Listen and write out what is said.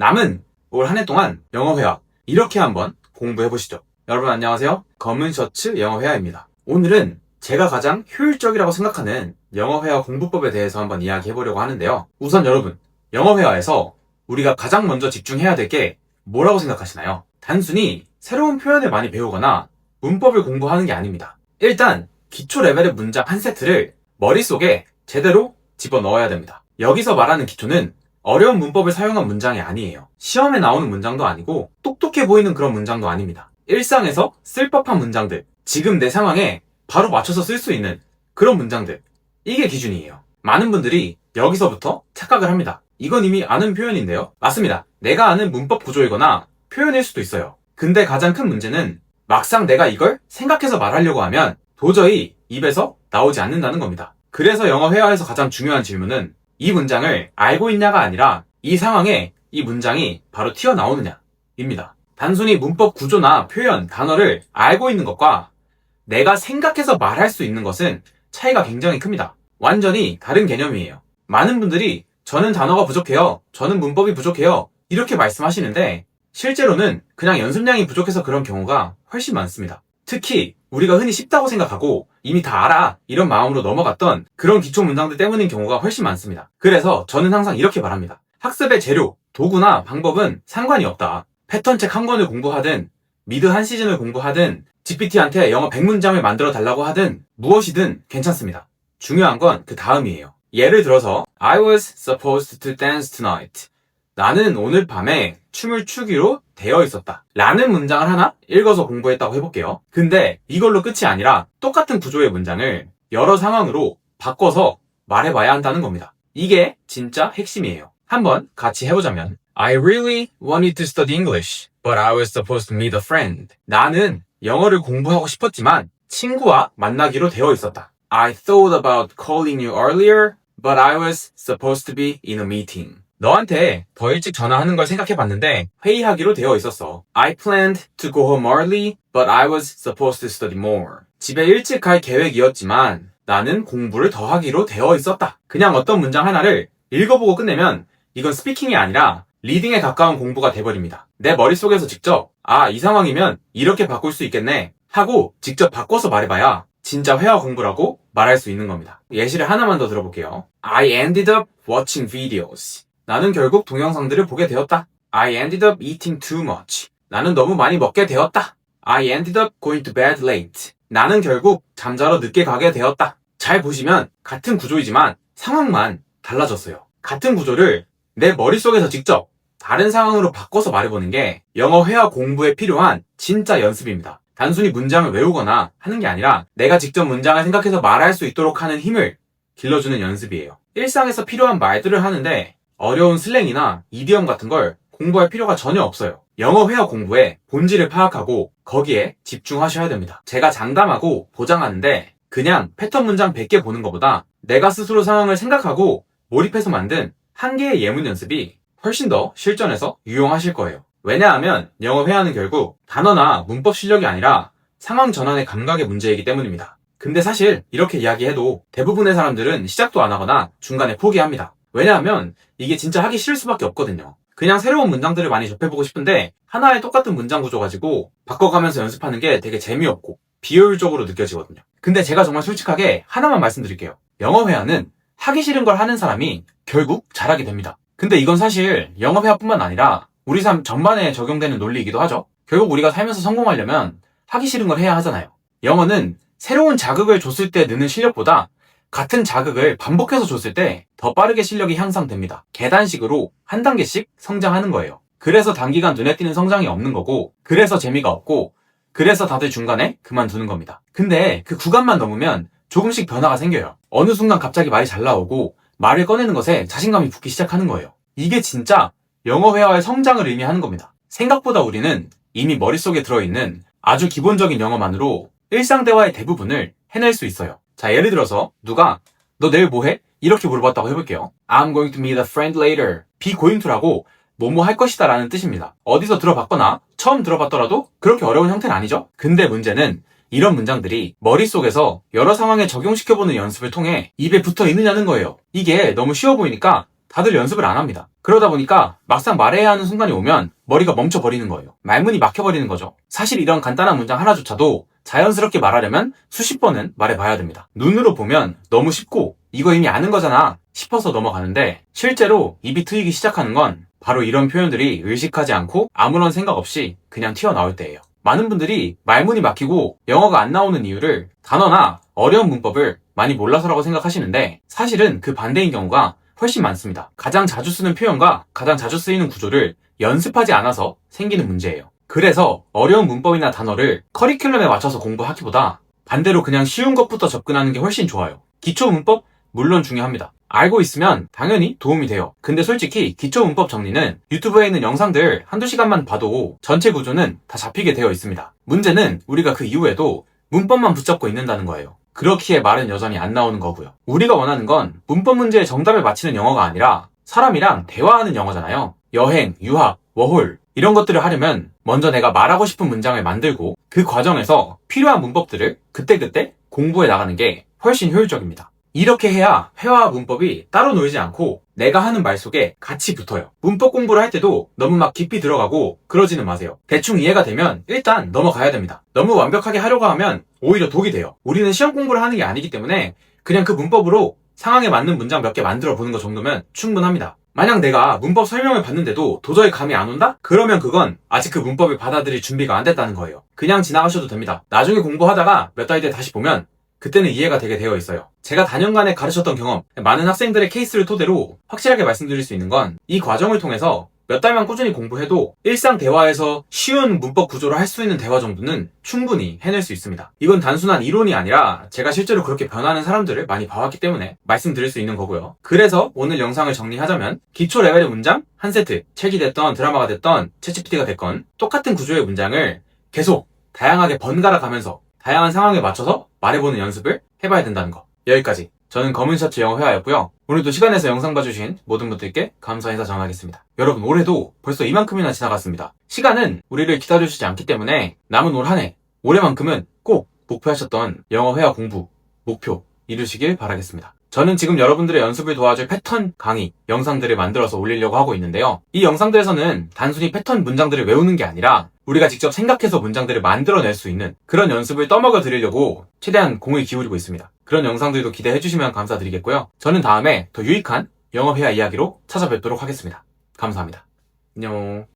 남은 올 한 해 동안 영어 회화 이렇게 한번 공부해보시죠. 여러분 안녕하세요. 검은 셔츠 영어 회화입니다. 오늘은 제가 가장 효율적이라고 생각하는 영어 회화 공부법에 대해서 한번 이야기해보려고 하는데요. 우선 여러분, 영어 회화에서 우리가 가장 먼저 집중해야 될 게 뭐라고 생각하시나요? 단순히 새로운 표현을 많이 배우거나 문법을 공부하는 게 아닙니다. 일단 기초 레벨의 문장 한 세트를 머릿속에 제대로 집어넣어야 됩니다. 여기서 말하는 기초는 어려운 문법을 사용한 문장이 아니에요. 시험에 나오는 문장도 아니고 똑똑해 보이는 그런 문장도 아닙니다. 일상에서 쓸 법한 문장들, 지금 내 상황에 바로 맞춰서 쓸 수 있는 그런 문장들, 이게 기준이에요. 많은 분들이 여기서부터 착각을 합니다. 이건 이미 아는 표현인데요. 맞습니다. 내가 아는 문법 구조이거나 표현일 수도 있어요. 근데 가장 큰 문제는 막상 내가 이걸 생각해서 말하려고 하면 도저히 입에서 나오지 않는다는 겁니다. 그래서 영어 회화에서 가장 중요한 질문은 이 문장을 알고 있냐가 아니라 이 상황에 이 문장이 바로 튀어나오느냐입니다. 단순히 문법 구조나 표현, 단어를 알고 있는 것과 내가 생각해서 말할 수 있는 것은 차이가 굉장히 큽니다. 완전히 다른 개념이에요. 많은 분들이 저는 단어가 부족해요. 저는 문법이 부족해요. 이렇게 말씀하시는데 실제로는 그냥 연습량이 부족해서 그런 경우가 훨씬 많습니다. 특히 우리가 흔히 쉽다고 생각하고 이미 다 알아 이런 마음으로 넘어갔던 그런 기초 문장들 때문인 경우가 훨씬 많습니다. 그래서 저는 항상 이렇게 말합니다. 학습의 재료, 도구나 방법은 상관이 없다. 패턴책 한 권을 공부하든 미드 한 시즌을 공부하든 GPT한테 영어 100문장을 만들어 달라고 하든 무엇이든 괜찮습니다. 중요한 건 그 다음이에요. 예를 들어서 I was supposed to dance tonight. 나는 오늘 밤에 춤을 추기로 되어 있었다 라는 문장을 하나 읽어서 공부했다고 해볼게요. 근데 이걸로 끝이 아니라 똑같은 구조의 문장을 여러 상황으로 바꿔서 말해봐야 한다는 겁니다. 이게 진짜 핵심이에요. 한번 같이 해보자면 I really wanted to study English, but I was supposed to meet a friend. 나는 영어를 공부하고 싶었지만 친구와 만나기로 되어 있었다. I thought about calling you earlier, but I was supposed to be in a meeting. 너한테 더 일찍 전화하는 걸 생각해봤는데 회의하기로 되어 있었어. I planned to go home early, but I was supposed to study more. 집에 일찍 갈 계획이었지만 나는 공부를 더 하기로 되어 있었다. 그냥 어떤 문장 하나를 읽어보고 끝내면 이건 스피킹이 아니라 리딩에 가까운 공부가 돼버립니다. 내 머릿속에서 직접 이 상황이면 이렇게 바꿀 수 있겠네 하고 직접 바꿔서 말해봐야 진짜 회화 공부라고 말할 수 있는 겁니다. 예시를 하나만 더 들어볼게요. I ended up watching videos. 나는 결국 동영상들을 보게 되었다. I ended up eating too much. 나는 너무 많이 먹게 되었다. I ended up going to bed late. 나는 결국 잠자러 늦게 가게 되었다. 잘 보시면 같은 구조이지만 상황만 달라졌어요. 같은 구조를 내 머릿속에서 직접 다른 상황으로 바꿔서 말해보는 게 영어 회화 공부에 필요한 진짜 연습입니다. 단순히 문장을 외우거나 하는 게 아니라 내가 직접 문장을 생각해서 말할 수 있도록 하는 힘을 길러주는 연습이에요. 일상에서 필요한 말들을 하는데 어려운 슬랭이나 이디엄 같은 걸 공부할 필요가 전혀 없어요. 영어 회화 공부의 본질을 파악하고 거기에 집중하셔야 됩니다. 제가 장담하고 보장하는데 그냥 패턴 문장 100개 보는 것보다 내가 스스로 상황을 생각하고 몰입해서 만든 한 개의 예문 연습이 훨씬 더 실전에서 유용하실 거예요. 왜냐하면 영어 회화는 결국 단어나 문법 실력이 아니라 상황 전환의 감각의 문제이기 때문입니다. 근데 사실 이렇게 이야기해도 대부분의 사람들은 시작도 안 하거나 중간에 포기합니다. 왜냐하면 이게 진짜 하기 싫을 수밖에 없거든요. 그냥 새로운 문장들을 많이 접해보고 싶은데 하나의 똑같은 문장 구조 가지고 바꿔가면서 연습하는 게 되게 재미없고 비효율적으로 느껴지거든요. 근데 제가 정말 솔직하게 하나만 말씀드릴게요. 영어 회화는 하기 싫은 걸 하는 사람이 결국 잘하게 됩니다. 근데 이건 사실 영어 회화뿐만 아니라 우리 삶 전반에 적용되는 논리이기도 하죠. 결국 우리가 살면서 성공하려면 하기 싫은 걸 해야 하잖아요. 영어는 새로운 자극을 줬을 때 느는 실력보다 같은 자극을 반복해서 줬을 때 더 빠르게 실력이 향상됩니다. 계단식으로 한 단계씩 성장하는 거예요. 그래서 단기간 눈에 띄는 성장이 없는 거고, 그래서 재미가 없고, 그래서 다들 중간에 그만두는 겁니다. 근데 그 구간만 넘으면 조금씩 변화가 생겨요. 어느 순간 갑자기 말이 잘 나오고 말을 꺼내는 것에 자신감이 붙기 시작하는 거예요. 이게 진짜 영어 회화의 성장을 의미하는 겁니다. 생각보다 우리는 이미 머릿속에 들어있는 아주 기본적인 영어만으로 일상 대화의 대부분을 해낼 수 있어요. 자, 예를 들어서 누가 너 내일 뭐 해? 이렇게 물어봤다고 해볼게요. I'm going to meet a friend later. be going to라고 뭐뭐 할 것이다 라는 뜻입니다. 어디서 들어봤거나 처음 들어봤더라도 그렇게 어려운 형태는 아니죠. 근데 문제는 이런 문장들이 머릿속에서 여러 상황에 적용시켜보는 연습을 통해 입에 붙어 있느냐는 거예요. 이게 너무 쉬워 보이니까 다들 연습을 안 합니다. 그러다 보니까 막상 말해야 하는 순간이 오면 머리가 멈춰버리는 거예요. 말문이 막혀버리는 거죠. 사실 이런 간단한 문장 하나조차도 자연스럽게 말하려면 수십 번은 말해봐야 됩니다. 눈으로 보면 너무 쉽고 이거 이미 아는 거잖아 싶어서 넘어가는데, 실제로 입이 트이기 시작하는 건 바로 이런 표현들이 의식하지 않고 아무런 생각 없이 그냥 튀어나올 때예요. 많은 분들이 말문이 막히고 영어가 안 나오는 이유를 단어나 어려운 문법을 많이 몰라서라고 생각하시는데, 사실은 그 반대인 경우가 훨씬 많습니다. 가장 자주 쓰는 표현과 가장 자주 쓰이는 구조를 연습하지 않아서 생기는 문제예요. 그래서 어려운 문법이나 단어를 커리큘럼에 맞춰서 공부하기보다 반대로 그냥 쉬운 것부터 접근하는 게 훨씬 좋아요. 기초 문법 물론 중요합니다. 알고 있으면 당연히 도움이 돼요. 근데 솔직히 기초 문법 정리는 유튜브에 있는 영상들 한두 시간만 봐도 전체 구조는 다 잡히게 되어 있습니다. 문제는 우리가 그 이후에도 문법만 붙잡고 있는다는 거예요. 그렇기에 말은 여전히 안 나오는 거고요. 우리가 원하는 건 문법 문제의 정답을 맞히는 영어가 아니라 사람이랑 대화하는 영어잖아요. 여행, 유학, 워홀 이런 것들을 하려면 먼저 내가 말하고 싶은 문장을 만들고 그 과정에서 필요한 문법들을 그때그때 공부해 나가는 게 훨씬 효율적입니다. 이렇게 해야 회화와 문법이 따로 놀지 않고 내가 하는 말 속에 같이 붙어요. 문법 공부를 할 때도 너무 막 깊이 들어가고 그러지는 마세요. 대충 이해가 되면 일단 넘어가야 됩니다. 너무 완벽하게 하려고 하면 오히려 독이 돼요. 우리는 시험 공부를 하는 게 아니기 때문에 그냥 그 문법으로 상황에 맞는 문장 몇 개 만들어 보는 것 정도면 충분합니다. 만약 내가 문법 설명을 받는데도 도저히 감이 안 온다? 그러면 그건 아직 그 문법을 받아들일 준비가 안 됐다는 거예요. 그냥 지나가셔도 됩니다. 나중에 공부하다가 몇 달 뒤에 다시 보면 그때는 이해가 되게 되어 있어요. 제가 다년간에 가르쳤던 경험, 많은 학생들의 케이스를 토대로 확실하게 말씀드릴 수 있는 건 이 과정을 통해서 몇 달만 꾸준히 공부해도 일상 대화에서 쉬운 문법 구조로 할 수 있는 대화 정도는 충분히 해낼 수 있습니다. 이건 단순한 이론이 아니라 제가 실제로 그렇게 변하는 사람들을 많이 봐왔기 때문에 말씀드릴 수 있는 거고요. 그래서 오늘 영상을 정리하자면 기초 레벨의 문장 한 세트, 책이 됐던 드라마가 됐던 챗GPT가 됐건 똑같은 구조의 문장을 계속 다양하게 번갈아 가면서 다양한 상황에 맞춰서 말해보는 연습을 해봐야 된다는 거. 여기까지. 저는 검은 셔츠 영어 회화였고요. 오늘도 시간 내서 영상 봐주신 모든 분들께 감사 인사 전하겠습니다. 여러분, 올해도 벌써 이만큼이나 지나갔습니다. 시간은 우리를 기다려주지 않기 때문에 남은 올 한 해, 올해만큼은 꼭 목표하셨던 영어 회화 공부, 목표 이루시길 바라겠습니다. 저는 지금 여러분들의 연습을 도와줄 패턴 강의 영상들을 만들어서 올리려고 하고 있는데요. 이 영상들에서는 단순히 패턴 문장들을 외우는 게 아니라 우리가 직접 생각해서 문장들을 만들어낼 수 있는 그런 연습을 떠먹여 드리려고 최대한 공을 기울이고 있습니다. 그런 영상들도 기대해 주시면 감사드리겠고요. 저는 다음에 더 유익한 영어 회화 이야기로 찾아뵙도록 하겠습니다. 감사합니다. 안녕.